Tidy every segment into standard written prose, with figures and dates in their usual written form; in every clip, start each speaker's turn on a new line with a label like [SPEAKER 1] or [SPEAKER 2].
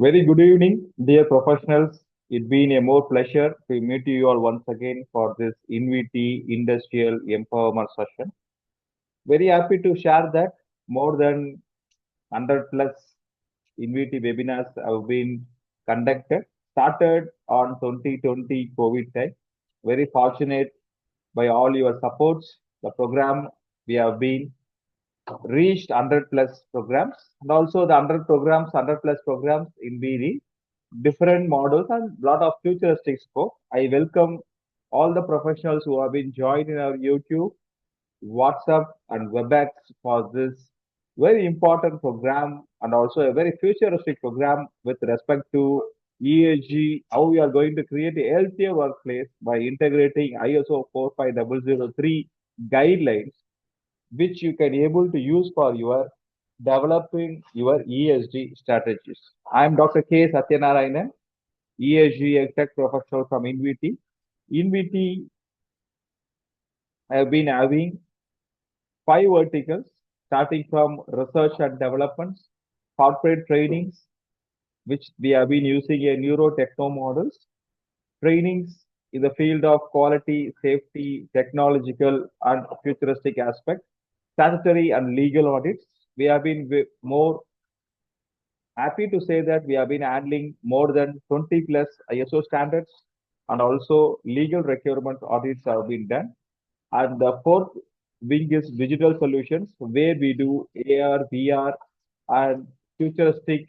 [SPEAKER 1] Very good evening, dear professionals. It's been a more pleasure to meet you all once again for this INVT Industrial Empowerment session. Very happy to share that more than 100 plus INVT webinars have been conducted, started on 2020 COVID time. Very fortunate by all your supports. The program we have been reached 100 plus programs, and also the 100 plus programs in BD different models and lot of futuristic scope. I welcome all the professionals who have been joined in our YouTube, WhatsApp, and WebEx for this very important program and also a very futuristic program with respect to ESG, how we are going to create a healthier workplace by integrating ISO 45003 guidelines, which you can able to use for your developing your ESG strategies. I am Dr. K. Satyanarayanan, ESG Tech Professional from INVTY. INVTY have been having five verticals, starting from research and developments, corporate trainings, which we have been using a neurotechno models, trainings in the field of quality, safety, technological, and futuristic aspects, statutory and legal audits. We have been more happy to say that we have been handling more than 20 plus ISO standards and also legal requirement audits have been done. And the fourth wing is digital solutions, where we do AR, VR, and futuristic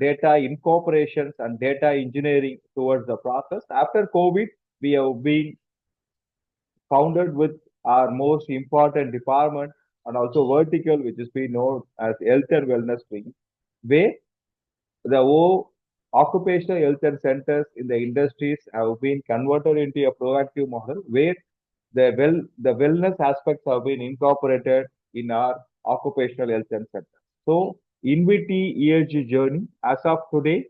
[SPEAKER 1] data incorporations and data engineering towards the process. After COVID, we have been founded with our most important department and also vertical, which is being known as health and wellness wing, where the occupational health and centers in the industries have been converted into a proactive model where the wellness aspects have been incorporated in our occupational health and center. So INVTY ESG journey as of today,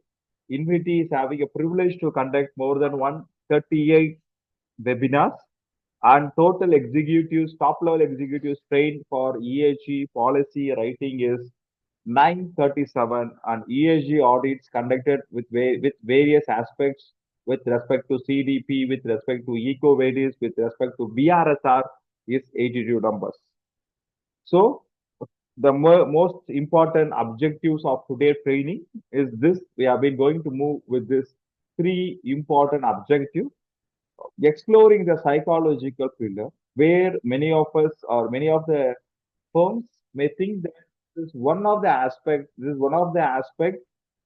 [SPEAKER 1] INVTY is having a privilege to conduct more than 138 webinars and total executives, top level executives trained for ESG policy writing is 937 and ESG audits conducted with various aspects with respect to CDP, with respect to EcoVadis, with respect to BRSR is 82 numbers. So the most important objectives of today's training is this. We have been going to move with this three important objectives, exploring the psychological pillar, where many of us or many of the firms may think that this is one of the aspect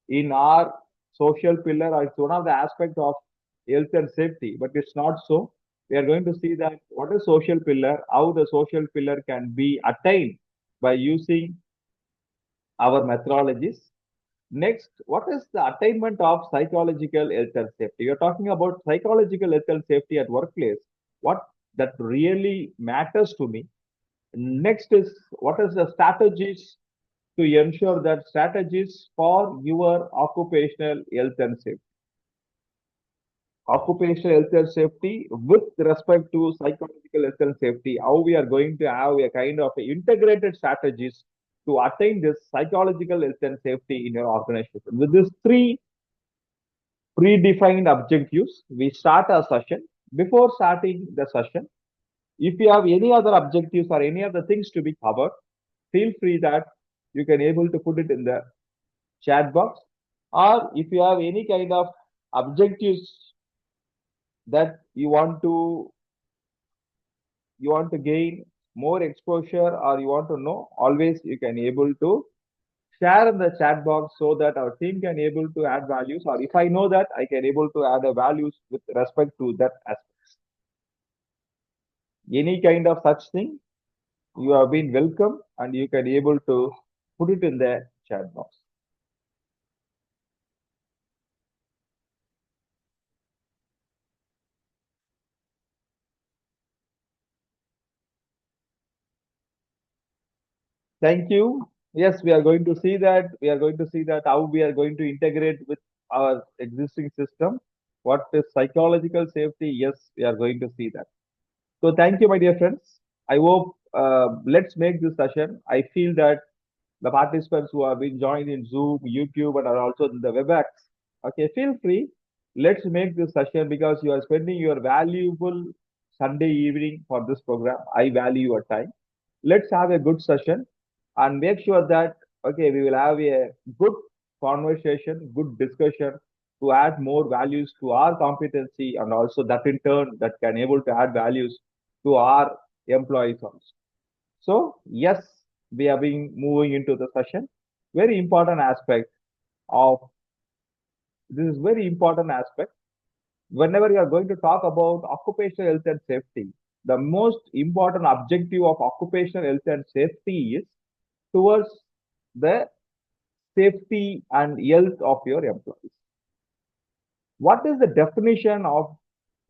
[SPEAKER 1] in our social pillar, or it's one of the aspects of health and safety, but it's not so. We are going to see that what is social pillar, how the social pillar can be attained by using our methodologies. Next, what is the attainment of psychological health and safety? You're talking about psychological health and safety at workplace. What that really matters to me. Next is what is the strategies to ensure that strategies for your occupational health and safety. Occupational health and safety with respect to psychological health and safety, how we are going to have a kind of integrated strategies to attain this psychological health and safety in your organization. With these three predefined objectives, we start our session. Before starting the session, if you have any other objectives or any other things to be covered, feel free that you can able to put it in the chat box. Or if you have any kind of objectives that you want to gain more exposure or you want to know, always you can able to share in the chat box so that our team can able to add values, or if I know that I can able to add a values with respect to that aspects. Any kind of such thing, you have been welcome and you can able to put it in the chat box. Thank you. Yes, we are going to see that. We are going to see that how we are going to integrate with our existing system. What is psychological safety? Yes, we are going to see that. So thank you, my dear friends. I hope let's make this session. I feel that the participants who have been joined in Zoom, YouTube, and are also in the WebEx. Okay, feel free. Let's make this session because you are spending your valuable Sunday evening for this program. I value your time. Let's have a good session and make sure that okay, we will have a good conversation, good discussion to add more values to our competency and also that in turn that can able to add values to our employees also. So yes, we have been moving into the session. Very important aspect of this is very important aspect. Whenever you are going to talk about occupational health and safety, the most important objective of occupational health and safety is towards the safety and health of your employees. What is the definition of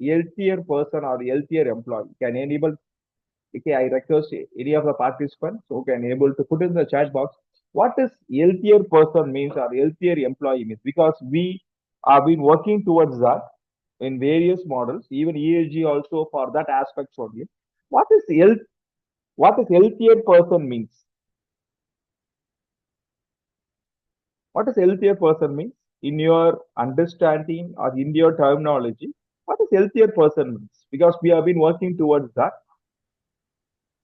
[SPEAKER 1] healthier person or healthier employee? Can anybody? Okay, I request any of the participants who can able to put in the chat box what is healthier person means or healthier employee means because we have been working towards that in various models, even ESG also for that aspects only. What is health? What is healthier person means? What does healthier person means in your understanding or in your terminology? What is healthier person means? Because we have been working towards that.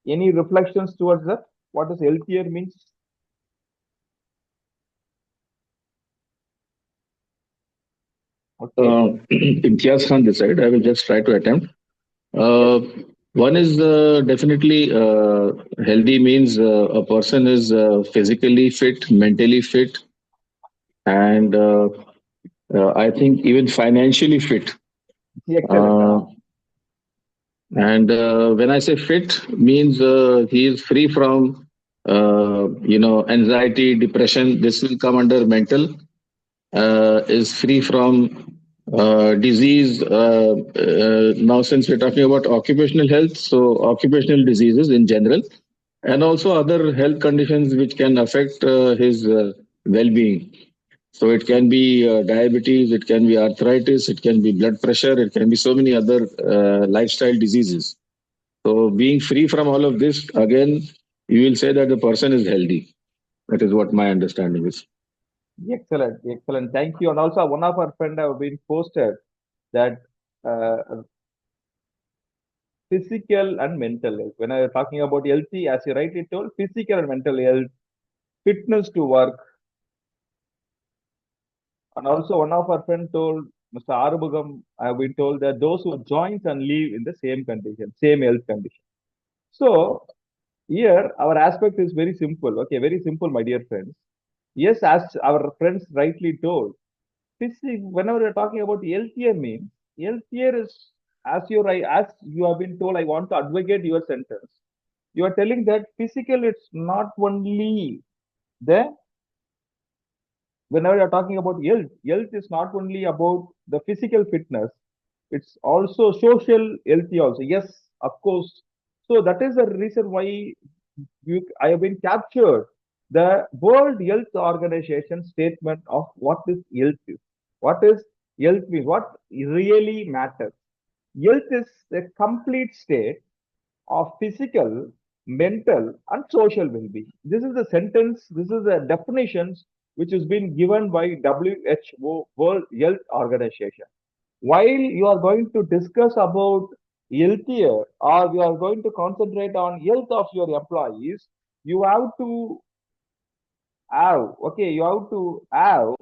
[SPEAKER 1] Any reflections towards that? What does healthier means? Okay.
[SPEAKER 2] Imtiaz Khan this side. I will just try to attempt.
[SPEAKER 1] Yes.
[SPEAKER 2] Uh, One is definitely healthy means a person is physically fit, mentally fit, and I think even financially fit.
[SPEAKER 1] Excellent.
[SPEAKER 2] Uh, and when I say fit, means he is free from anxiety, depression. This will come under mental. Is free from disease. Now, since we're talking about occupational health, so occupational diseases in general, and also other health conditions which can affect his well-being. So it can be diabetes, it can be arthritis, it can be blood pressure, it can be so many other lifestyle diseases. So being free from all of this, again, you will say that the person is healthy. That is what my understanding is.
[SPEAKER 1] Excellent. Excellent. Thank you. And also one of our friend have been posted that physical and mental health. When I was talking about healthy, as you rightly told, physical and mental health, fitness to work, and also one of our friend told Mr. Arubugam, I have been told that those who joins and live in the same condition, same health condition. So here our aspect is very simple. Okay, very simple, my dear friends. Yes, as our friends rightly told, whenever you're talking about healthier means, healthier is as you have been told, I want to advocate your sentence. You are telling that physical it's not only the whenever you're talking about health, health is not only about the physical fitness, it's also social healthy also. Yes, of course. So that is the reason why I have been captured the World Health Organization statement of what is health is. What is health means? What really matters? Health is a complete state of physical, mental, and social well-being. This is the sentence, this is the definitions which has been given by WHO, World Health Organization. While you are going to discuss about healthier or you are going to concentrate on health of your employees, you have to you have to have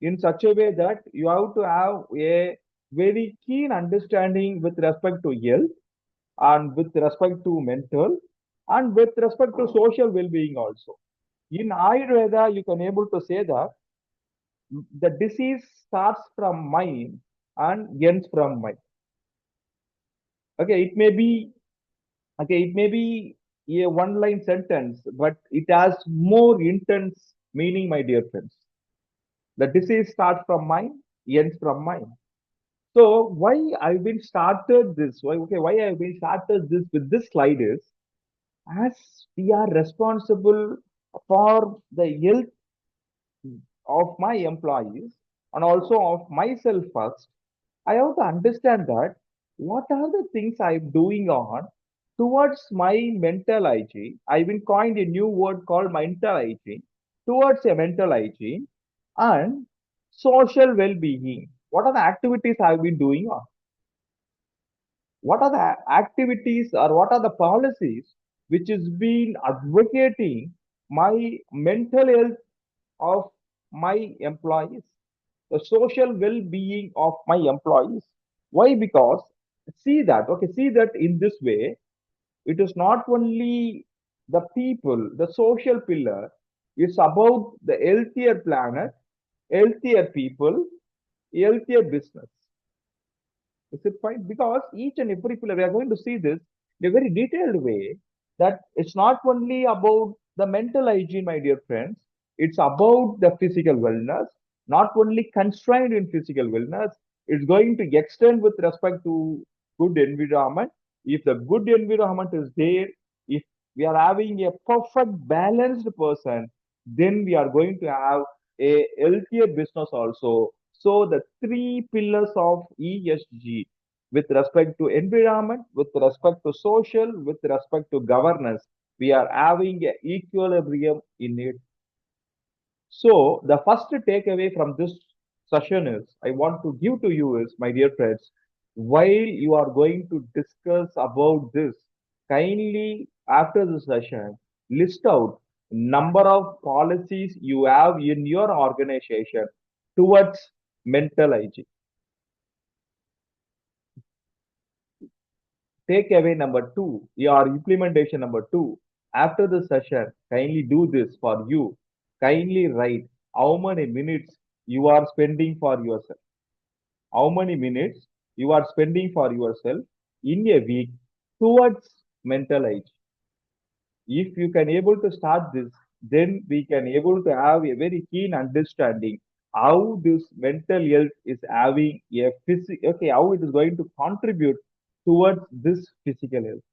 [SPEAKER 1] in such a way that you have to have a very keen understanding with respect to health and with respect to mental and with respect to social well-being also. In Ayurveda, you can able to say that the disease starts from mind and ends from mind. Okay, it may be a one-line sentence, but it has more intense meaning, my dear friends. The disease starts from mind, ends from mind. So why I've been started this? Why I've been started this with this slide is as we are responsible for the health of my employees and also of myself first, I have to understand that what are the things I'm doing on towards my mental hygiene. I will coin a new word called mental hygiene, towards a mental hygiene and social well-being. What are the activities I've been doing? Or what are the activities or what are the policies which is being advocating my mental health of my employees, the social well-being of my employees? Why? Because see that in this way, it is not only the people, the social pillar, it's about the healthier planet, healthier people, healthier business. Is it fine? Because each and every pillar, we are going to see this in a very detailed way, that it's not only about the mental hygiene, my dear friends, it's about the physical wellness, not only constrained in physical wellness, it's going to extend with respect to good environment. If the good environment is there, if we are having a perfect balanced person, then we are going to have a healthier business also. So the three pillars of ESG, with respect to environment, with respect to social, with respect to governance, we are having a equilibrium in it. So the first takeaway from this session is I want to give to you is, my dear friends, while you are going to discuss about this, kindly after the session, list out number of policies you have in your organization towards mental hygiene. Takeaway number two, your implementation number two. After the session, kindly do this for you. Kindly write how many minutes you are spending for yourself. How many minutes you are spending for yourself in a week towards mental hygiene. If you can able to start this, then we can able to have a very keen understanding how this mental health is having a okay, how it is going to contribute towards this physical health,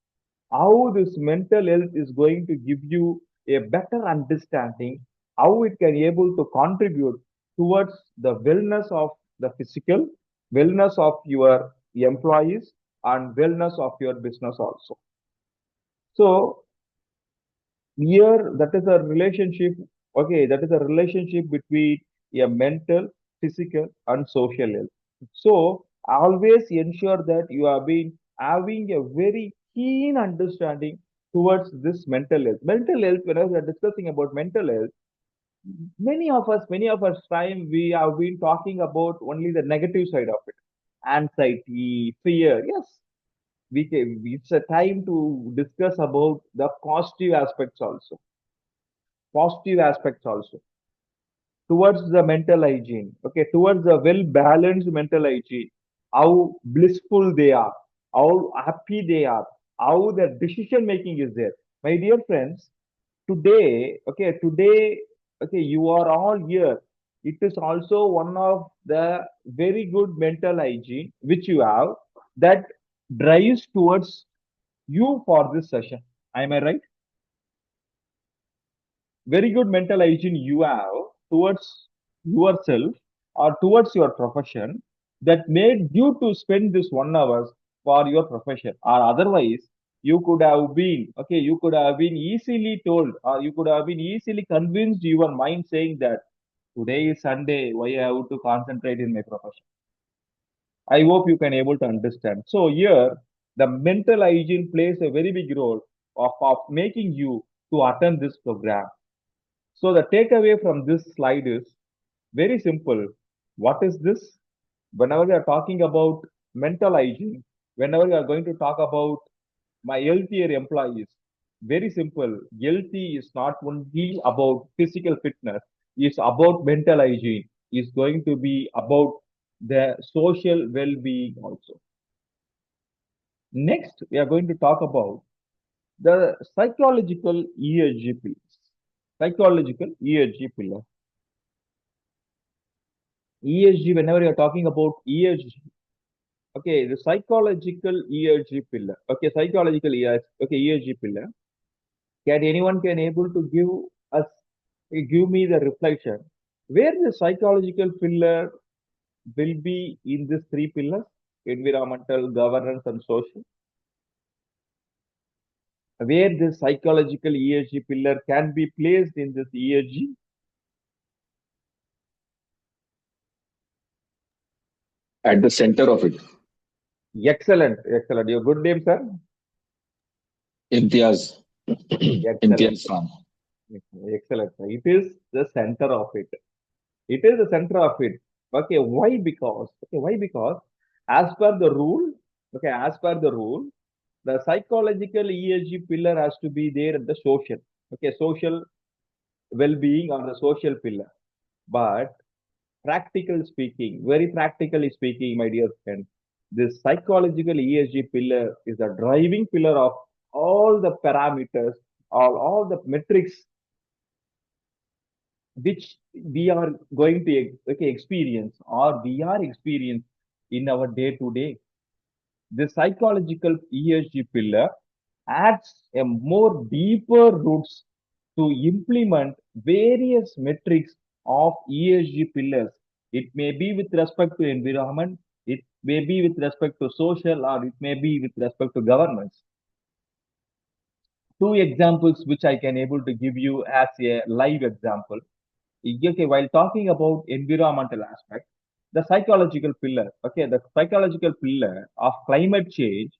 [SPEAKER 1] how this mental health is going to give you a better understanding, how it can able to contribute towards the wellness of the physical, wellness of your employees, and wellness of your business also. So here, that is a relationship. Okay, that is a relationship between a mental, physical, and social health. So always ensure that you have been having a very keen understanding towards this mental health. Mental health, whenever we are discussing about mental health, many of us time we have been talking about only the negative side of it. Anxiety, fear. Yes, it's a time to discuss about the positive aspects also. Positive aspects also towards the mental hygiene, okay, towards the well balanced mental hygiene, how blissful they are, how happy they are, how their decision making is there. My dear friends, today, okay, you are all here. It is also one of the very good mental hygiene which you have, that drives towards you for this session. Am I right? Very good mental hygiene you have towards yourself or towards your profession, that made you to spend this 1 hour for your profession, or otherwise you could have been, okay, you could have been easily told, or you could have been easily convinced your mind saying that today is Sunday, why I have to concentrate in my profession. I hope you can able to understand. So here the mental hygiene plays a very big role of making you to attend this program. So the takeaway from this slide is very simple. What is this? Whenever we are talking about mental hygiene, whenever we are going to talk about my healthier employees, very simple. Healthy is not only about physical fitness, it's about mental hygiene. It's going to be about the social well-being also. Next, we are going to talk about the psychological ESG pillars. Psychological ESG pillar. ESG, whenever you're talking about ESG, okay, the psychological ESG pillar. Okay, psychological ESG, okay, ESG pillar. Can anyone can able to give us, give me the reflection where the psychological pillar will be in these three pillars: environmental, governance, and social. where this psychological ESG pillar can be placed in this ESG?
[SPEAKER 2] At the center of it.
[SPEAKER 1] Excellent, excellent. Your good name, sir?
[SPEAKER 2] Imtiaz.
[SPEAKER 1] Excellent,
[SPEAKER 2] Imtiaz Khan.
[SPEAKER 1] excellent. It is the center of it. It is the center of it. Okay, why? Because as per the rule, as per the rule, the psychological ESG pillar has to be there at the social, social well-being or the social pillar. But practical speaking, very practically speaking, my dear friend, this psychological ESG pillar is the driving pillar of all the parameters, all the metrics which we are going to experience or we are experiencing in our day to day. The psychological ESG pillar adds a more deeper roots to implement various metrics of ESG pillars. It may be with respect to environment, it may be with respect to social, or it may be with respect to governance. Two examples which I can able to give you as a live example. Okay, while talking about environmental aspect, the psychological pillar, the psychological pillar of climate change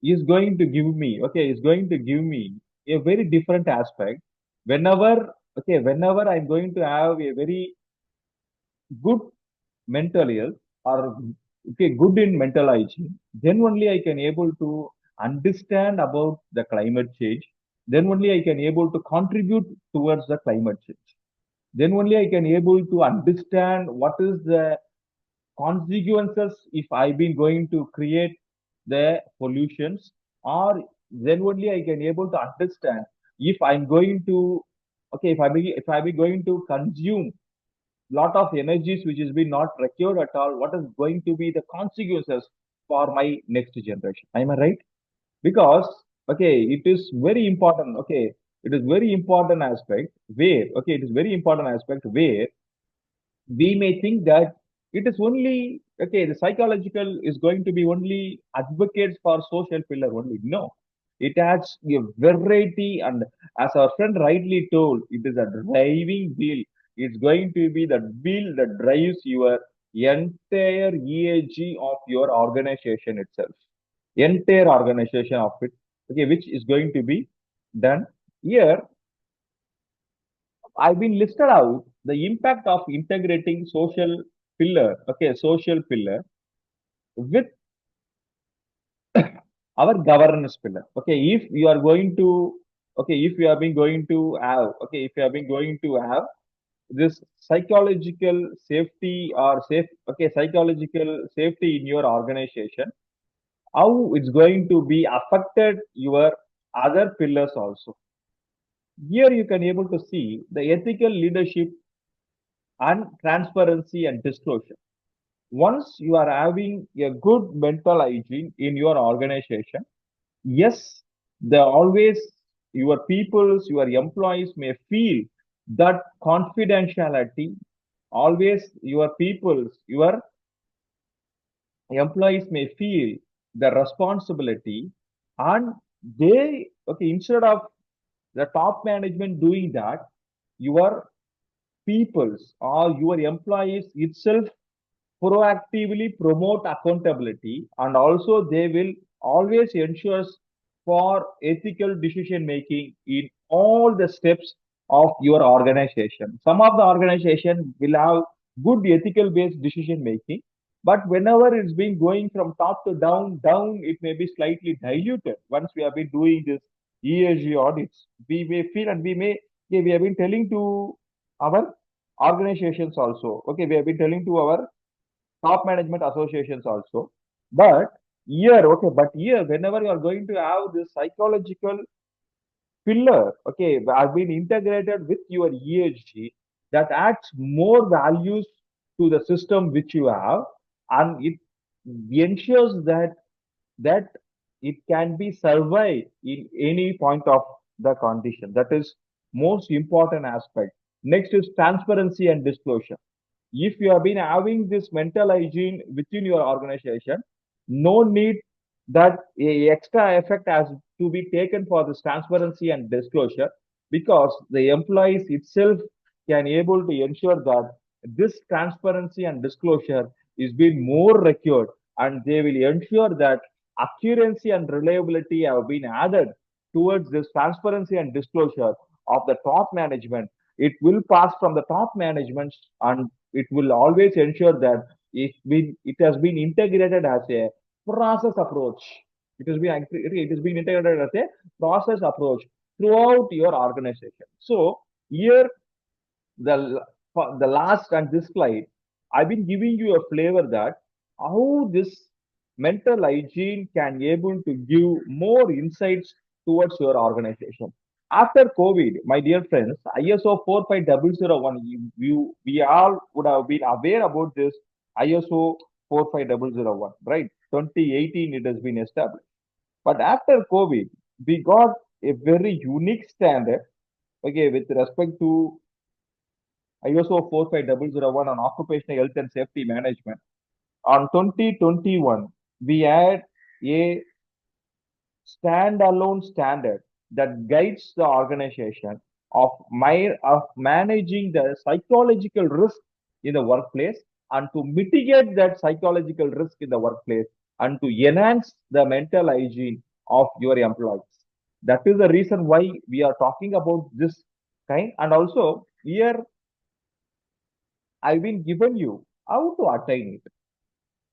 [SPEAKER 1] is going to give me, is going to give me a very different aspect. Whenever I'm going to have a very good mental health or good in mental hygiene, then only I can able to understand about the climate change. Then only I can able to contribute towards the climate change. Then only I can able to understand what is the consequences if I've been going to create the pollutions, or then only I can able to understand if I'm going to if I be going to consume lot of energies which is been not procured at all, what is going to be the consequences for my next generation? Am I right? Because it is very important. It is very important aspect where it is very important aspect where we may think that it is only the psychological is going to be only advocates for social pillar only. No, it adds a variety, and as our friend rightly told, it is a driving wheel. It's going to be the wheel that drives your entire EAG of your organization itself, entire organization of it, which is going to be done here. I've been listed out the impact of integrating social pillar with our governance pillar. If you are going to, if you have been going to have, if you have been going to have this psychological safety or psychological safety in your organization, how it's going to be affected your other pillars also. Here you can able to see the ethical leadership and transparency and disclosure. Once you are having a good mental hygiene in your organization, yes, the always your peoples, your employees may feel that confidentiality. Always your peoples, your employees may feel the responsibility, and they instead of the top management doing that, your peoples or your employees itself proactively promote accountability, and also they will always ensure for ethical decision making in all the steps of your organization. Some of the organization will have good ethical based decision making, but whenever it's been going from top to down it may be slightly diluted. Once we have been doing this ESG audits, we may feel, and we may, we have been telling to our organizations also, we have been telling to our top management associations also. But here, whenever you are going to have this psychological pillar, have been integrated with your EHG, that adds more values to the system which you have, and it ensures that it can be survived in any point of the condition. That is most important aspect. Next is transparency and disclosure. If you have been having this mental hygiene within your organization, no need that a extra effect has to be taken for this transparency and disclosure, because the employees itself can able to ensure that this transparency and disclosure is being more required, and they will ensure that accuracy and reliability have been added towards this transparency and disclosure of the top management. It will pass from the top management, and it will always ensure that it has been integrated as a process approach. It has been integrated as a process approach throughout your organization. So here the for the last and this slide, I've been giving you a flavor that how this mental hygiene can able to give more insights towards your organization. After COVID, my dear friends, ISO 45001, we all would have been aware about this ISO 45001, right? 2018 it has been established. But after COVID, we got a very unique standard, okay, with respect to ISO 45001 on occupational health and safety management. On 2021, we had a standalone standard that guides the organization of managing the psychological risk in the workplace, and to mitigate that psychological risk in the workplace, and to enhance the mental hygiene of your employees. That is the reason why we are talking about this kind. And also here I've been given you how to attain it.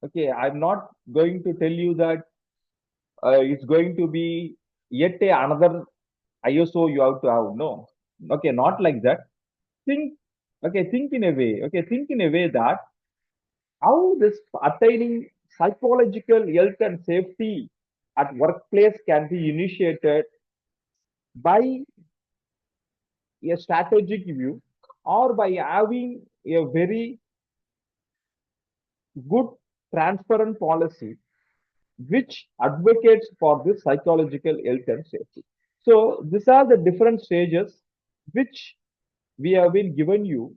[SPEAKER 1] Okay, I'm not going to tell you that it's going to be yet another ISO you have to have. No, okay, not like that. Think, okay, think in a way. Okay, think in a way that how this attaining psychological health and safety at workplace can be initiated by a strategic view, or by having a very good transparent policy which advocates for this psychological health and safety. So these are the different stages which we have been given you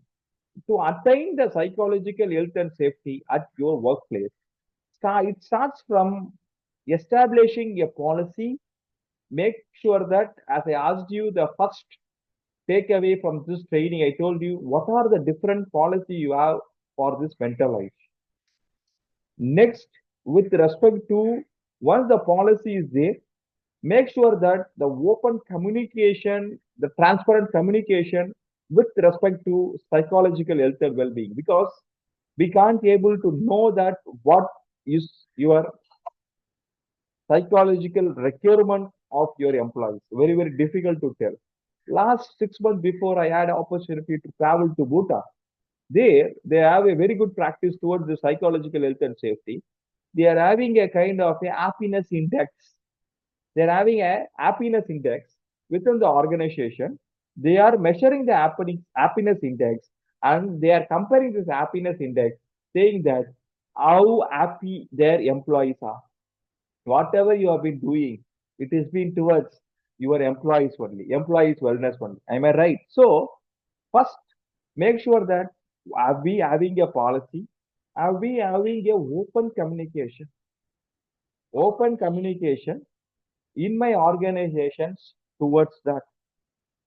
[SPEAKER 1] to attain the psychological health and safety at your workplace. It starts from establishing a policy. Make sure that, as I asked you, the first takeaway from this training, I told you what are the different policy you have for this mental health. Next, with respect to, once the policy is there, make sure that the open communication, the transparent communication with respect to psychological health and well-being, because we can't able to know that what is your psychological requirement of your employees. Very, very difficult to tell. Last 6 months before, I had opportunity to travel to Bhutan. There, they have a very good practice towards the psychological health and safety. They are having a kind of a happiness index. They're having a happiness index within the organization. They are measuring the happiness index, and they are comparing this happiness index, saying that how happy their employees are. Whatever you have been doing, it has been towards your employees only, employees wellness only. Am I right? So first, make sure that are we having a policy? Are we having a open communication in my organizations towards that?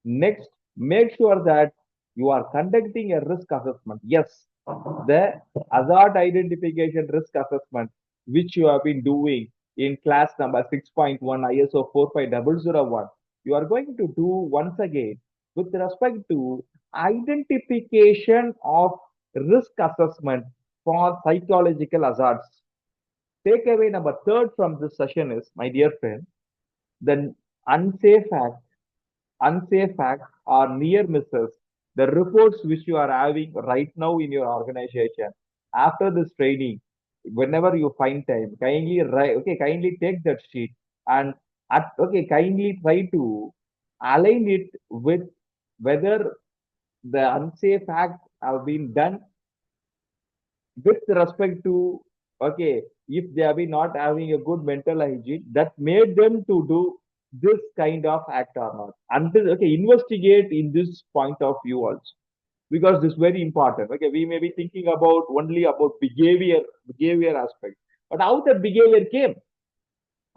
[SPEAKER 1] Next, make sure that you are conducting a risk assessment. Yes, the hazard identification risk assessment, which you have been doing in class number 6.1 ISO 45001, you are going to do once again with respect to identification of risk assessment for psychological hazards. Takeaway number third from this session is, my dear friend, the unsafe act unsafe acts or near misses, the reports which you are having right now in your organization, after this training, whenever you find time, kindly write, okay, kindly take that sheet, and kindly try to align it with whether the unsafe act have been done with respect to, okay, if they have been not having a good mental hygiene that made them to do this kind of act or not, until, okay, investigate in this point of view also, because this is very important. Okay, we may be thinking about only about behavior aspect, but how the behavior came,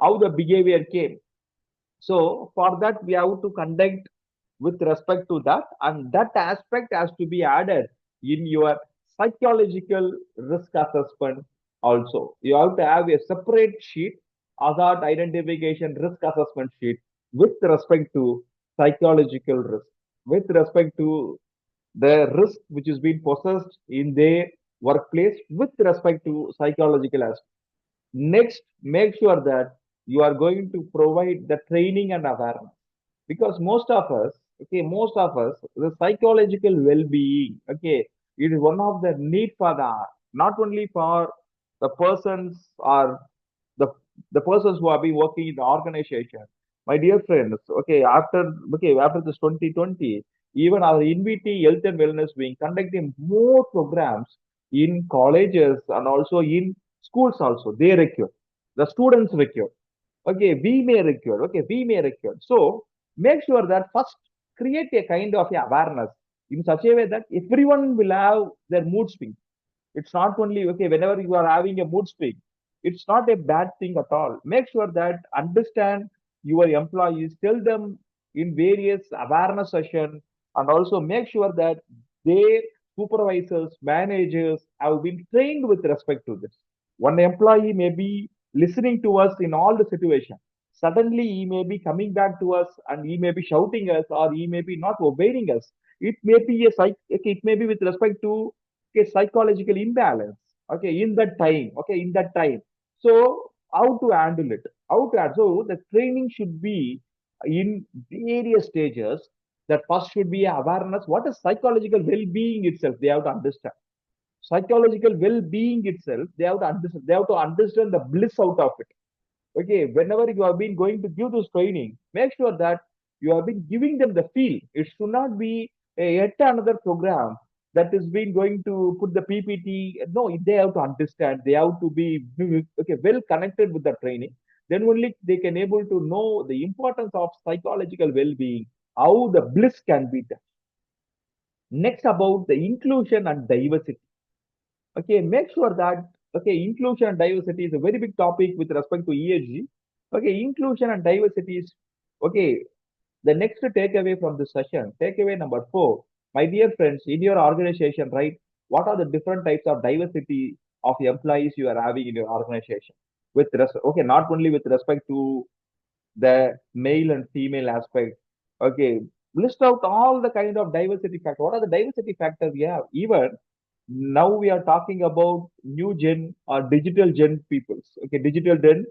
[SPEAKER 1] how the behavior came. So for that, we have to conduct with respect to that, and that aspect has to be added in your psychological risk assessment also. You have to have a separate sheet, hazard identification risk assessment sheet, with respect to psychological risk, with respect to the risk which is being possessed in their workplace, with respect to psychological aspect. Next, make sure that you are going to provide the training and awareness, because most of us, okay, most of us, the psychological well-being, okay, it is one of the need for the, not only for the persons or the the persons who have been working in the organization. My dear friends, after this 2020, even our INVT health and wellness wing conducting more programs in colleges and also in schools also. They require, the students require. Okay, we may require. Okay, we may require. So make sure that first create a kind of a awareness in such a way that everyone will have their mood swing. It's not only okay whenever you are having a mood swing, it's not a bad thing at all. Make sure that understand your employees, tell them in various awareness session, and also make sure that their supervisors, managers have been trained with respect to this. One employee may be listening to us in all the situations. Suddenly he may be coming back to us and he may be shouting us, or he may be not obeying us. It may be okay, it may be with respect to, okay, psychological imbalance, okay, in that time, okay, in that time. So how to handle it, so the training should be in various stages. That first should be awareness, what is psychological well-being itself, they have to understand. Psychological well-being itself, they have to understand the bliss out of it. Okay, whenever you have been going to give this training, make sure that you have been giving them the feel. It should not be yet another program that is being going to put the PPT. No, they have to understand, they have to be okay, well connected with the training. Then only they can able to know the importance of psychological well-being, how the bliss can be done. Next, about the inclusion and diversity. Okay, make sure that, okay, inclusion and diversity is a very big topic with respect to ESG. Okay, inclusion and diversity is, okay. The next takeaway from this session, takeaway number 4, my dear friends, in your organization, right? What are the different types of diversity of employees you are having in your organization? Okay, not only with respect to the male and female aspect. Okay, list out all the kind of diversity factor. What are the diversity factors we have? Even now we are talking about new gen or digital gen peoples. Okay, digital gen,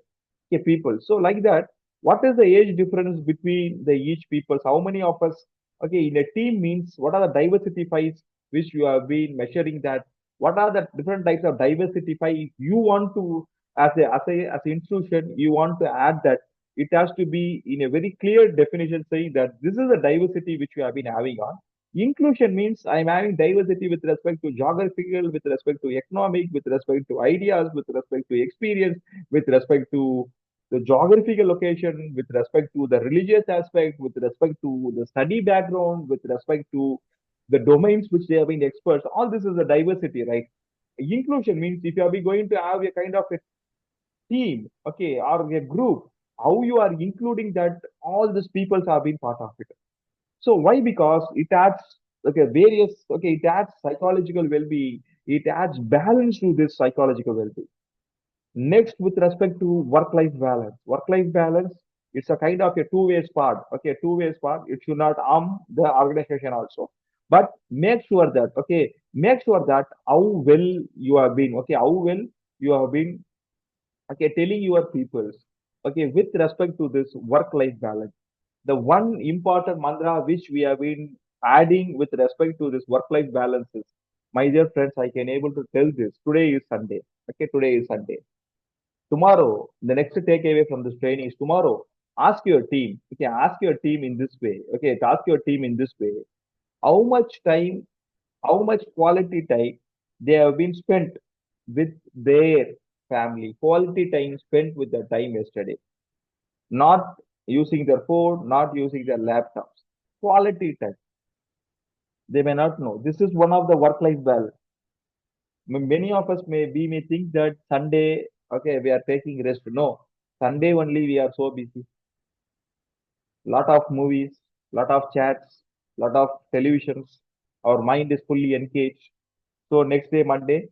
[SPEAKER 1] okay, people. So like that, what is the age difference between the each peoples? How many of us? Okay, in a team means what are the diversity files which you have been measuring that? What are the different types of diversity file? If you want to, as an institution, you want to add that, it has to be in a very clear definition saying that this is the diversity which we have been having on. Inclusion means I'm having diversity with respect to geographical, with respect to economic, with respect to ideas, with respect to experience, with respect to the geographical location, with respect to the religious aspect, with respect to the study background, with respect to the domains which they have been experts. All this is a diversity, right? Inclusion means if you are going to have a kind of a team, okay, or a group, how you are including that all these peoples have been part of it. So why? Because it adds, okay, various, okay, it adds psychological well-being. It adds balance to this psychological well-being. Next, with respect to work-life balance. Work-life balance, it's a kind of a two-way part. Okay, two-way part. It should not harm the organization also. But make sure that, okay, make sure that how well you have been, okay, how well you have been, okay, telling your peoples, okay, with respect to this work-life balance. The one important mantra which we have been adding with respect to this work-life balance is, my dear friends, I can able to tell this. Today is Sunday. Okay, today is Sunday. Tomorrow, the next takeaway from this training is tomorrow. Ask your team. Okay, ask your team in this way. Okay, ask your team in this way. How much time, how much quality time they have been spent with their family. Quality time spent with their time yesterday. Not using their phone, not using their laptops. Quality time. They may not know. This is one of the work-life balance. Many of us may think that Sunday, okay, we are taking rest. No, Sunday only we are so busy. Lot of movies, lot of chats, lot of televisions. Our mind is fully engaged. So next day, Monday,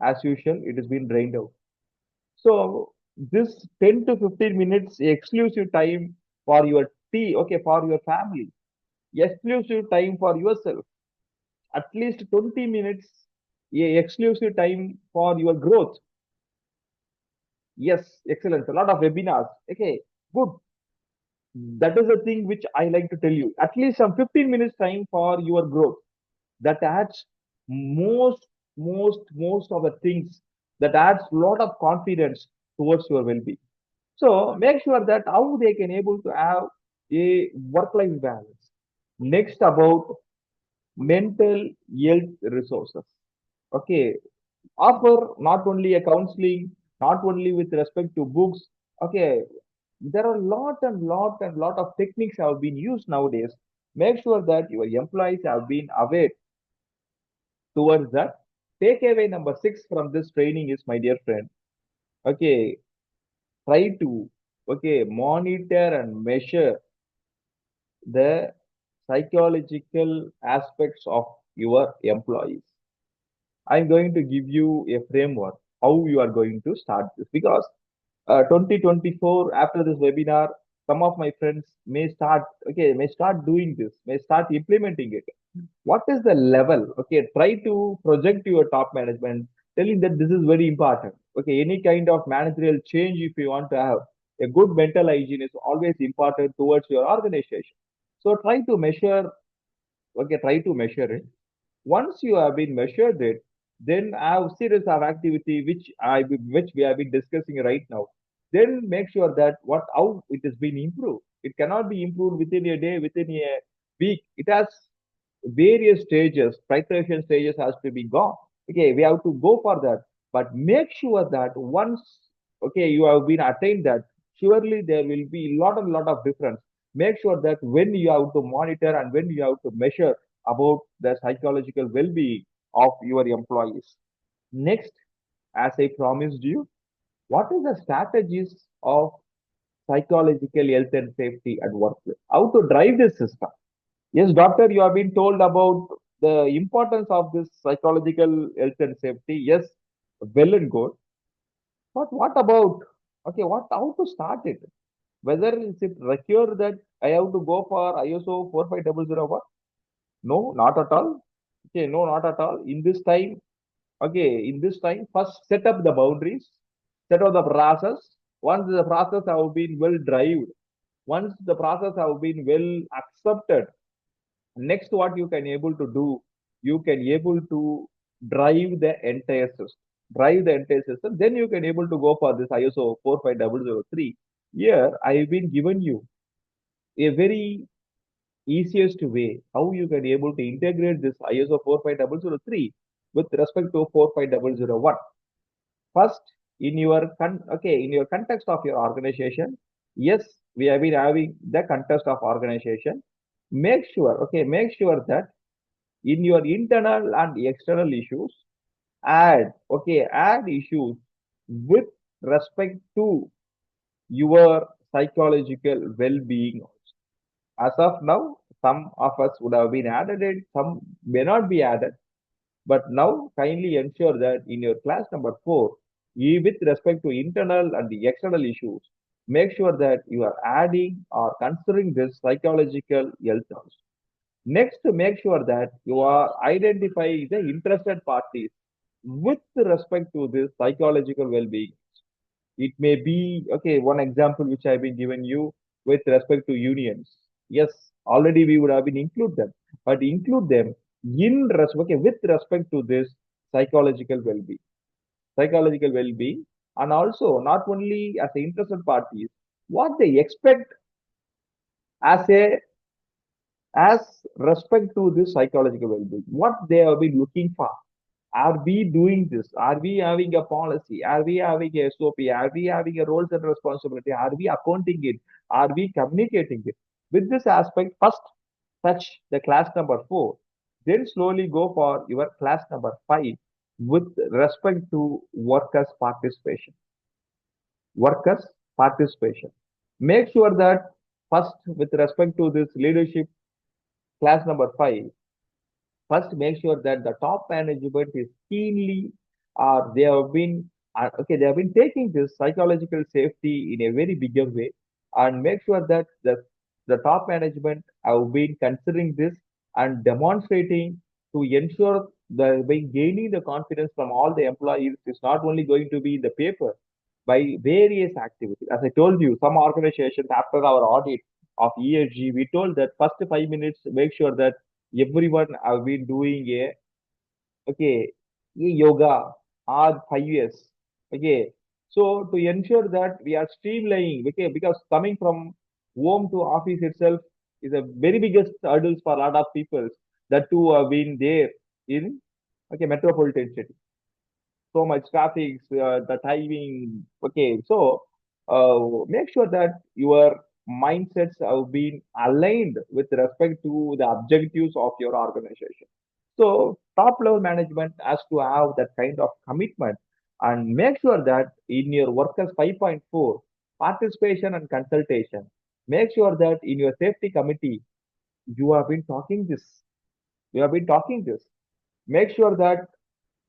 [SPEAKER 1] as usual, it has been drained out. So this 10 to 15 minutes exclusive time for your tea, okay, for your family, exclusive time for yourself, at least 20 minutes exclusive time for your growth. Yes, excellent. A lot of webinars. Okay, good. That is the thing which I like to tell you. At least some 15 minutes time for your growth. That adds most of the things, that adds a lot of confidence towards your well-being. So make sure that how they can able to have a work-life balance. Next, about mental health resources. Okay, offer not only a counseling, not only with respect to books. Okay, there are lot of techniques have been used nowadays. Make sure that your employees have been aware towards that. Takeaway number 6 from this training is, my dear friend, okay, try to, okay, monitor and measure the psychological aspects of your employees. I'm going to give you a framework how you are going to start this, because 2024, after this webinar, some of my friends may start, okay, may start doing this, may start implementing it. What is the level? Okay, try to project your top management, telling that this is very important. Okay, any kind of managerial change, if you want to have a good mental hygiene, is always important towards your organization. So try to measure, okay, try to measure it. Once you have been measured it, then I have series of activity which we have been discussing right now. Then make sure that what how it has been improved. It cannot be improved within a day, within a week. It has various stages, preparation stages has to be gone. Okay, we have to go for that. But make sure that once, okay, you have been attained that, surely there will be lot of difference. Make sure that when you have to monitor and when you have to measure about the psychological well-being of your employees. Next, as I promised you, what is the strategies of psychological health and safety at workplace? How to drive this system? Yes, doctor, you have been told about the importance of this psychological health and safety. Yes, well and good. But what about, okay, what, how to start it? Whether is it require that I have to go for ISO 45001? No, not at all. Okay, no, not at all. In this time, okay, in this time, first set up the boundaries, set up the process. Once the process have been well driven, once the process have been well accepted, next what you can able to do, you can able to drive the entire system, drive the entire system. Then you can able to go for this ISO 45003. Here, I've been given you a very easiest way how you can able to integrate this ISO 45003 with respect to 45001. First, in your okay, in your context of your organization, yes, we have been having the context of organization. Make sure, okay, make sure that in your internal and external issues, add issues with respect to your psychological well-being. As of now, some of us would have been added it, some may not be added. But now, kindly ensure that in your class number 4, with respect to internal and the external issues, make sure that you are adding or considering this psychological health also. Next, make sure that you are identifying the interested parties with respect to this psychological well-being. It may be, okay, one example which I've been given you with respect to unions. Yes, already we would have been include them, but include them in respect, okay, with respect to this psychological well-being, psychological well-being, and also not only as the interested parties, what they expect as a as respect to this psychological well-being, what they have been looking for. Are we doing this? Are we having a policy? Are we having a SOP? Are we having a roles and responsibility? Are we accounting it? Are we communicating it? With this aspect, first touch the class number 4, then slowly go for your class number 5 with respect to workers' participation. workers participation. Make sure that first, with respect to this leadership class number 5, first make sure that the top management is keenly, they have been they have been taking this psychological safety in a very bigger way, and make sure that the top management have been considering this and demonstrating to ensure that by gaining the confidence from all the employees, it's not only going to be the paper, by various activities. As I told you, some organizations after our audit of ESG, we told that first 5 minutes make sure that everyone have been doing a okay yoga or 5 years. Okay, so to ensure that we are streamlining, okay, because coming from home to office itself is a very biggest hurdles for a lot of people that too have been there in metropolitan city, so much traffic, the timing. Okay, so make sure that your mindsets have been aligned with respect to the objectives of your organization. So top level management has to have that kind of commitment, and make sure that in your workers 5.4 participation and consultation, make sure that in your safety committee you have been talking this. You have been talking this. Make sure that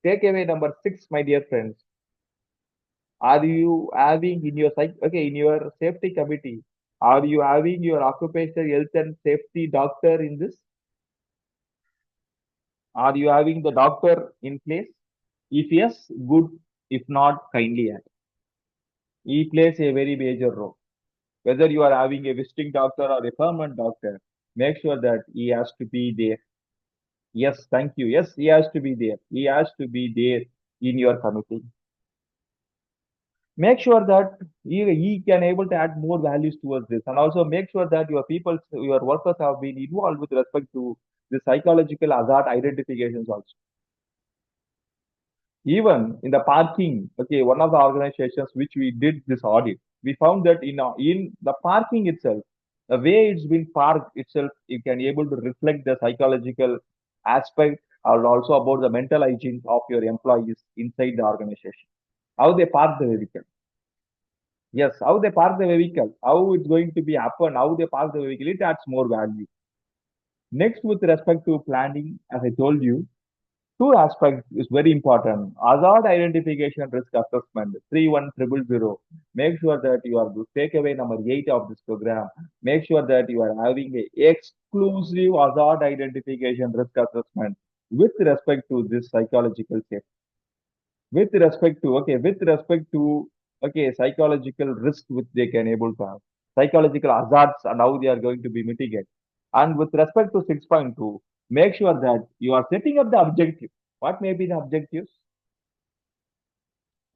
[SPEAKER 1] takeaway number 6, my dear friends, are you having in your in your safety committee? Are you having your occupational health and safety doctor in this? Are you having the doctor in place? If yes, good. If not, kindly add. He plays a very major role. Whether you are having a visiting doctor or a permanent doctor, make sure that he has to be there. Yes, thank you. Yes, he has to be there. He has to be there in your committee. Make sure that he can able to add more values towards this, and also make sure that your people, your workers have been involved with respect to the psychological hazard identifications also. Even in the parking, okay, one of the organizations which we did this audit, we found that in the parking itself, the way it's been parked itself, you can able to reflect the psychological aspect and also about the mental hygiene of your employees inside the organization. How they park the vehicle. Yes, how they park the vehicle, how it's going to be happen, how they park the vehicle, it adds more value. Next, with respect to planning, as I told you, two aspects is very important. Hazard identification risk assessment, 31000. Make sure that you are good. Takeaway number 8 of this program. Make sure that you are having a exclusive hazard identification risk assessment with respect to this psychological safety. With respect to psychological risk which they can able to have, psychological hazards and how they are going to be mitigated. And with respect to 6.2, make sure that you are setting up the objective. What may be the objectives?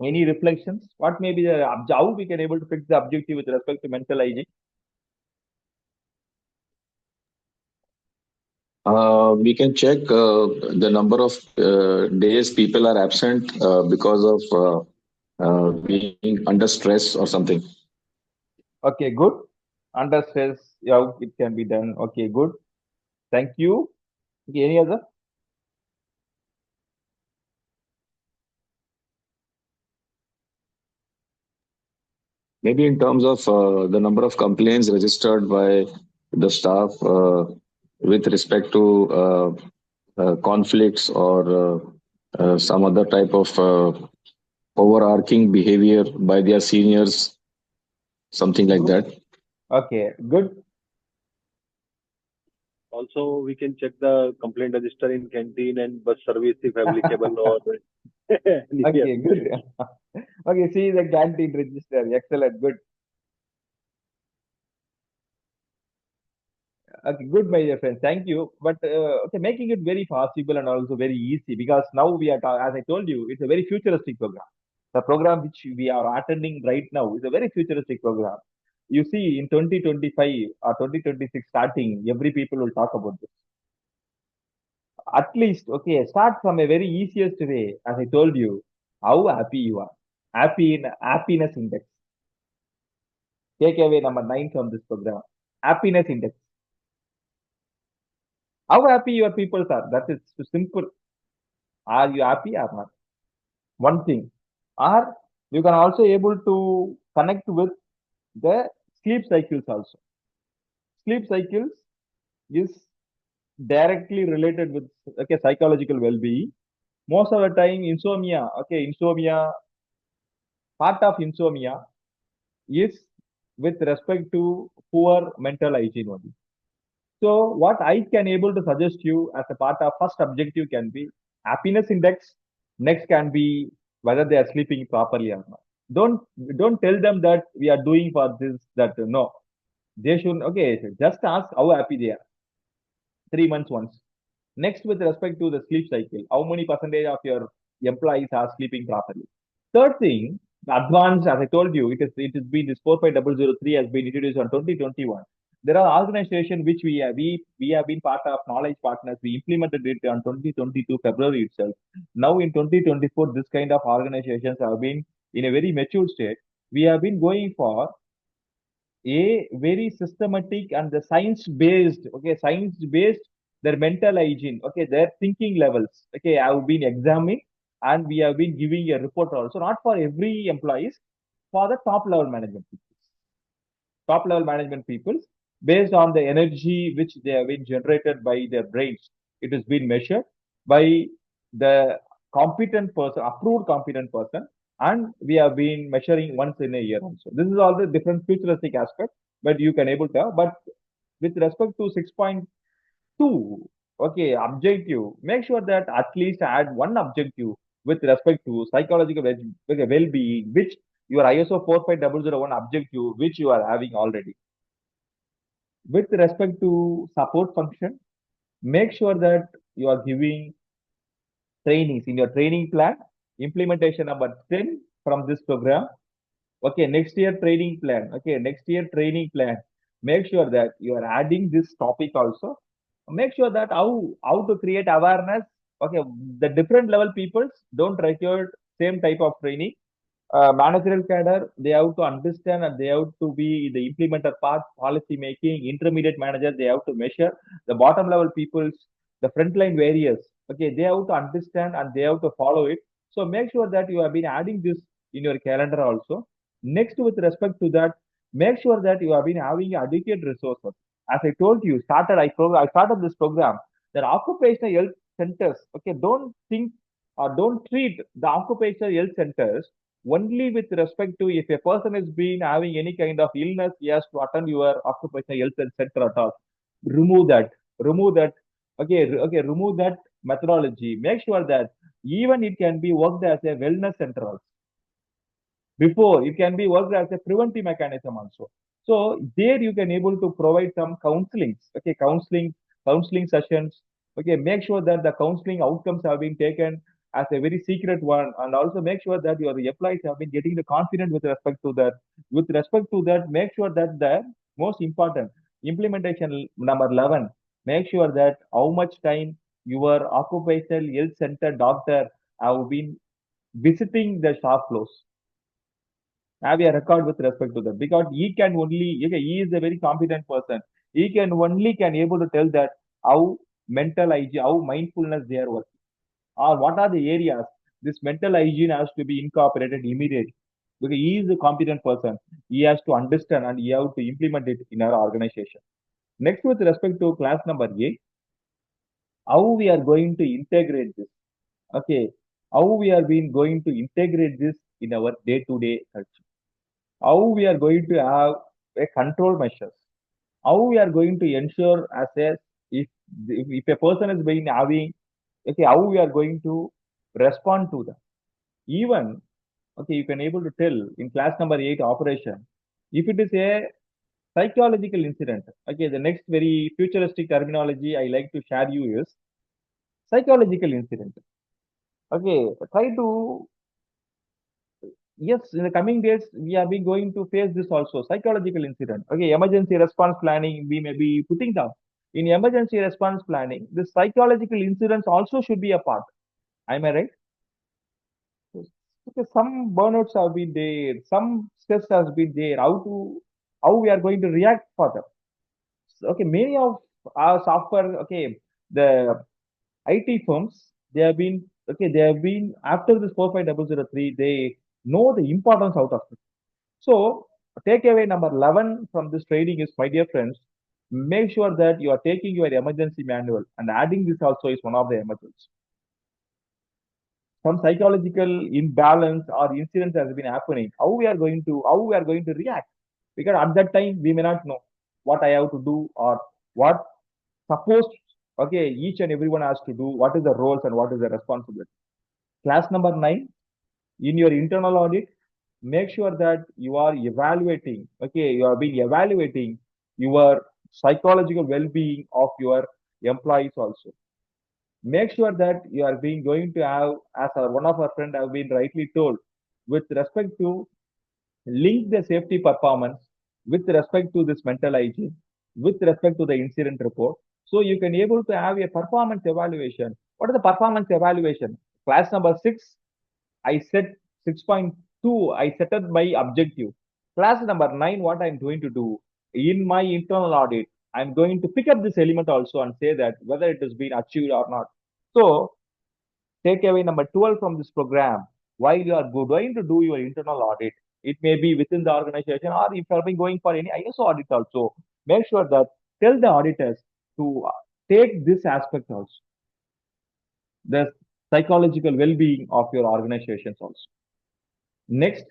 [SPEAKER 1] Any reflections? What may be the how we can able to fix the objective with respect to mental hygiene?
[SPEAKER 2] We can check the number of days people are absent because of being under stress or something.
[SPEAKER 1] Okay, good. Under stress, yeah, it can be done. Okay, good. Thank you. Okay, any other?
[SPEAKER 2] Maybe in terms of the number of complaints registered by the staff with respect to conflicts or some other type of overarching behavior by their seniors, something like
[SPEAKER 1] Good.
[SPEAKER 2] that.
[SPEAKER 1] Okay, good.
[SPEAKER 3] Also, we can check the complaint register in canteen and bus service if applicable or anywhere.
[SPEAKER 1] Okay, good. Okay, see the canteen register. Excellent, good. Okay, good, my dear friend. Thank you. But okay, making it very possible and also very easy, because now we are, as I told you, it's a very futuristic program. The program which we are attending right now is a very futuristic program. You see, in 2025 or 2026 starting, every people will talk about this. At least, okay, start from a very easiest way. As I told you, how happy you are. Happy in happiness index. Take away number 9 from this program. Happiness index. How happy your people are. That is simple. Are you happy or not? One thing. Or you can also able to connect with the sleep cycles also. Sleep cycles is directly related with psychological well-being. Most of the time, insomnia, part of insomnia is with respect to poor mental hygiene only. So what I can able to suggest you as a part of first objective can be happiness index. Next can be whether they are sleeping properly or not. Don't don't tell them that we are doing for this that no. They should just ask how happy they are. 3 months once. Next, with respect to the sleep cycle, how many percentage of your employees are sleeping properly? Third thing, the advanced, as I told you, it has been this 45003 has been introduced on 2021. There are organizations which we have been part of knowledge partners. We implemented it on 2022 February itself. Now in 2024, this kind of organizations have been in a very mature state. We have been going for a very systematic and the science based their mental hygiene, their thinking levels, have been examined, and we have been giving a report also, not for every employees, for the top level management people, based on the energy which they have been generated by their brains. It has been measured by the competent person, approved competent person, and we have been measuring once in a year also. This is all the different futuristic aspect, but you can able to have. But with respect to 6.2, objective, make sure that at least add one objective with respect to psychological well-being, which your ISO 45001 objective, which you are having already. With respect to support function, make sure that you are giving trainings in your training plan. Implementation number 10 from this program. Next year training plan. Next year training plan. Make sure that you are adding this topic also. Make sure that how to create awareness. The different level peoples don't require same type of training. Managerial cadre, they have to understand and they have to be the implementer part, policy making, intermediate manager, they have to measure. The bottom level peoples, the frontline warriors, they have to understand and they have to follow it. So make sure that you have been adding this in your calendar also. Next, with respect to that, make sure that you have been having adequate resources. As I told you, I started this program. That occupational health centers, don't think or don't treat the occupational health centers only with respect to if a person is been having any kind of illness, he has to attend your occupational health center at all. Remove that. Remove that. Remove that methodology. Make sure that even it can be worked as a wellness center also. Before it can be worked as a preventive mechanism also. So there you can able to provide some counselings, counseling sessions. Make sure that the counseling outcomes have been taken as a very secret one, and also make sure that your employees have been getting the confidence with respect to that. With respect to that, make sure that the most important implementation number 11, make sure that how much time your occupational health center doctor have been visiting the shop floors. Have a record with respect to that, because he can only, he is a very competent person. He can only can able to tell that how mental hygiene, how mindfulness they are working, or what are the areas this mental hygiene has to be incorporated immediately, because he is a competent person. He has to understand and he have to implement it in our organization. Next, with respect to class number 8, how we are going to integrate this. Okay, how we are being going to integrate this in our day-to-day culture, how we are going to have a control measures, how we are going to ensure as a if a person is being having, how we are going to respond to them. Even you can able to tell in class number 8 operation, if it is a psychological incident. The next very futuristic terminology I like to share you is psychological incident. Try to, yes, in the coming days we are being going to face this also, psychological incident. Emergency response planning we may be putting down. In emergency response planning, the psychological incidents also should be a part. Am I right? Some burnouts have been there, some stress has been there, how we are going to react for them. Many of our software, the IT firms, they have been after this 45003, they know the importance out of it. So takeaway number 11 from this training is, my dear friends, make sure that you are taking your emergency manual and adding this also is one of the emergency. Some psychological imbalance or incidents has been happening. How we are going to react? Because at that time we may not know what I have to do or what supposed, okay, each and everyone has to do, what is the roles and what is the responsibility. Class number 9, in your internal audit, make sure that you are evaluating, okay, you are being evaluating your psychological well-being of your employees also. Make sure that you are being going to have, as one of our friend have been rightly told, with respect to link the safety performance with respect to this mental hygiene, with respect to the incident report. So you can able to have a performance evaluation. What is the performance evaluation? Class number 6, I set 6.2, I set up my objective. Class number 9, what I'm going to do in my internal audit, I'm going to pick up this element also and say that whether it has been achieved or not. So takeaway number 12 from this program, while you are going to do your internal audit, it may be within the organization or if you are been going for any ISO audit also, make sure that tell the auditors to take this aspect also, the psychological well-being of your organizations also. Next,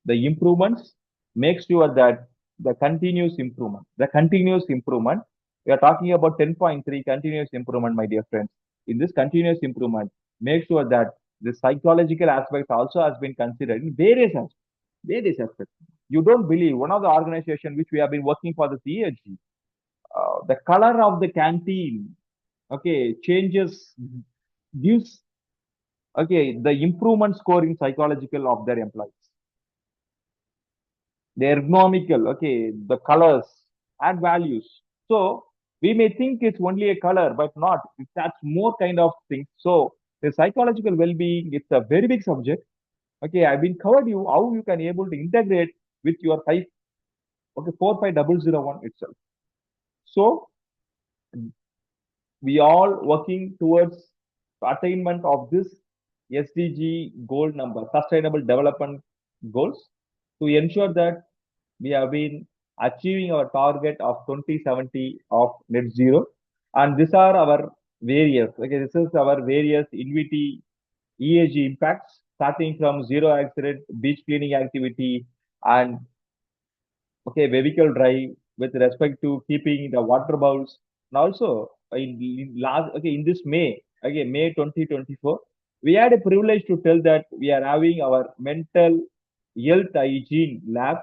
[SPEAKER 1] the improvements, make sure that the continuous improvement, we are talking about 10.3 continuous improvement, my dear friends. In this continuous improvement, make sure that the psychological aspects also has been considered in various aspects. You don't believe one of the organization which we have been working for the CHG, the color of the canteen, okay, changes, gives, okay, the improvement score in psychological of their employees. The ergonomical, okay, the colors and values. So we may think it's only a color, but not. That's more kind of things. So the psychological well-being, it's a very big subject. Okay, I've been covered you how you can able to integrate with your 45001 itself. So we all working towards attainment of this SDG goal number, sustainable development goals, to ensure that we have been achieving our target of 2070 of net zero. And these are our various, okay, this is our various INVTY ESG impacts, starting from zero accident, beach cleaning activity, and okay, vehicle drive with respect to keeping the water bowls. And also in last, okay, in this May, okay, May 2024, we had a privilege to tell that we are having our mental health hygiene lab,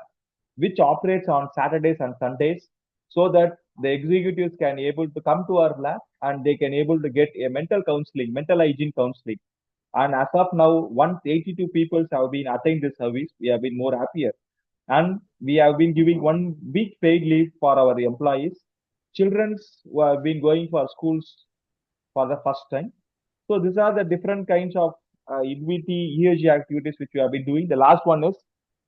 [SPEAKER 1] which operates on Saturdays and Sundays, so that the executives can able to come to our lab and they can able to get a mental counseling, mental hygiene counseling. And as of now, 182 people have been attained this service. We have been more happier, and we have been giving 1 week paid leave for our employees. Children's who have been going for schools for the first time. So these are the different kinds of INVT ESG activities which we have been doing. The last one is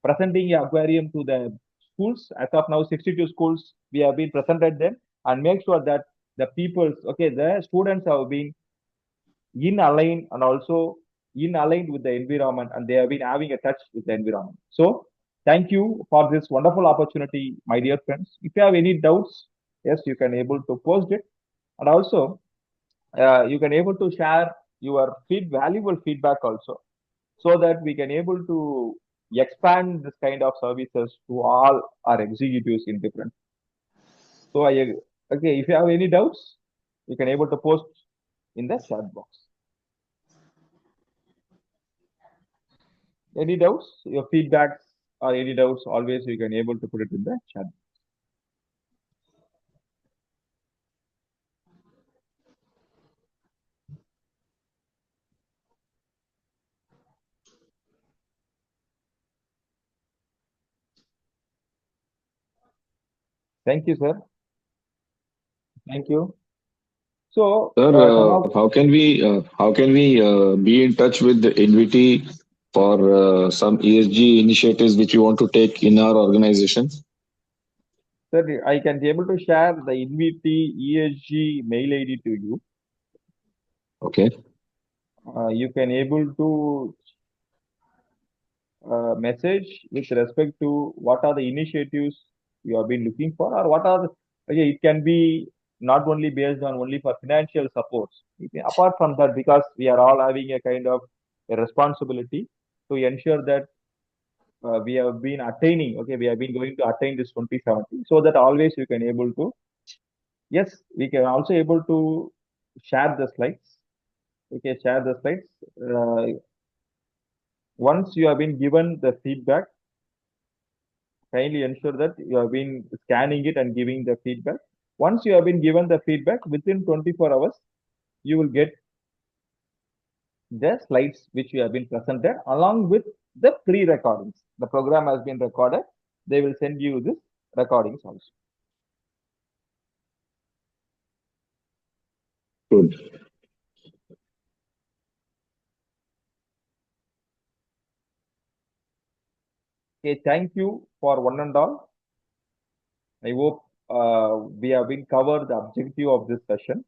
[SPEAKER 1] presenting a aquarium to the schools. As of now, 62 schools we have been presented them, and make sure that the people, okay, the students have been in aligned and also in aligned with the environment, and they have been having a touch with the environment. So thank you for this wonderful opportunity, my dear friends. If you have any doubts, yes, you can able to post it, and also you can able to share your valuable feedback also, so that we can able to expand this kind of services to all our executives in different. So I, okay, if you have any doubts, you can able to post in the chat box. Any doubts, your feedbacks or any doubts, always you can able to put it in the chat. Thank you, sir. Thank you. So
[SPEAKER 2] Sir,
[SPEAKER 1] some of,
[SPEAKER 2] how can we be in touch with the INVTY for some ESG initiatives which we want to take in our organization?
[SPEAKER 1] sir, I can be able to share the INVT ESG mail ID to you.
[SPEAKER 2] Okay.
[SPEAKER 1] You can able to message with respect to what are the initiatives you have been looking for, or what are the, okay, it can be not only based on only for financial supports. Apart from that, because we are all having a kind of a responsibility to ensure that we have been attaining, okay, we have been going to attain this 2070, so that always you can able to, yes, we can also able to share the slides. Okay, share the slides. Once you have been given the feedback, kindly ensure that you have been scanning it and giving the feedback. Once you have been given the feedback, within 24 hours, you will get the slides which you have been presented along with the pre-recordings. The program has been recorded. They will send you this recordings also.
[SPEAKER 2] Good.
[SPEAKER 1] Okay, thank you for one and all. I hope we have been covered the objective of this session.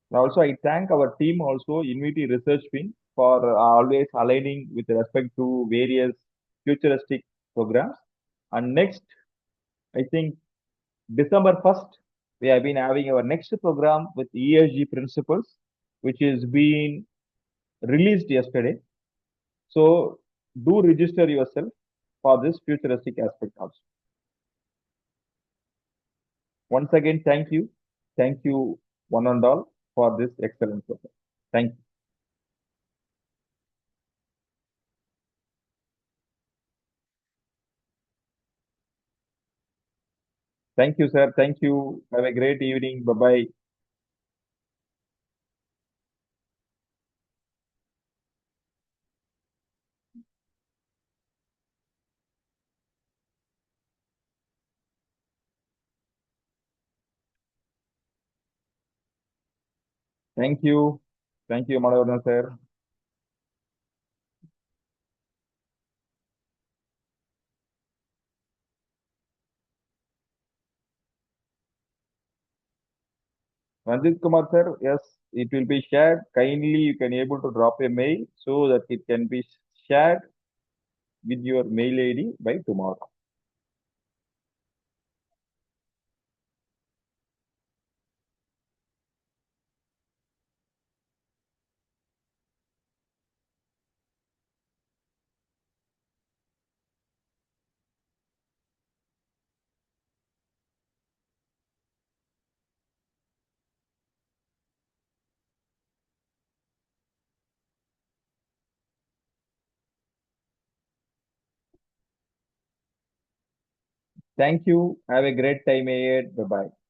[SPEAKER 1] And also, I thank our team also, IINVTY Research Wing, for always aligning with respect to various futuristic programs. And next, I think December 1st, we have been having our next program with ESG principles, which is being released yesterday. So do register yourself for this futuristic aspect also. Once again, thank you. Thank you, one and all, for this excellent program. Thank you. Thank you, sir. Thank you. Have a great evening. Bye bye. Thank you. Thank you, Madhavana, sir. Ranjit Kumar, sir. Yes, it will be shared. Kindly, you can able to drop a mail so that it can be shared with your mail ID by tomorrow. Thank you. Have a great time ahead. Bye bye.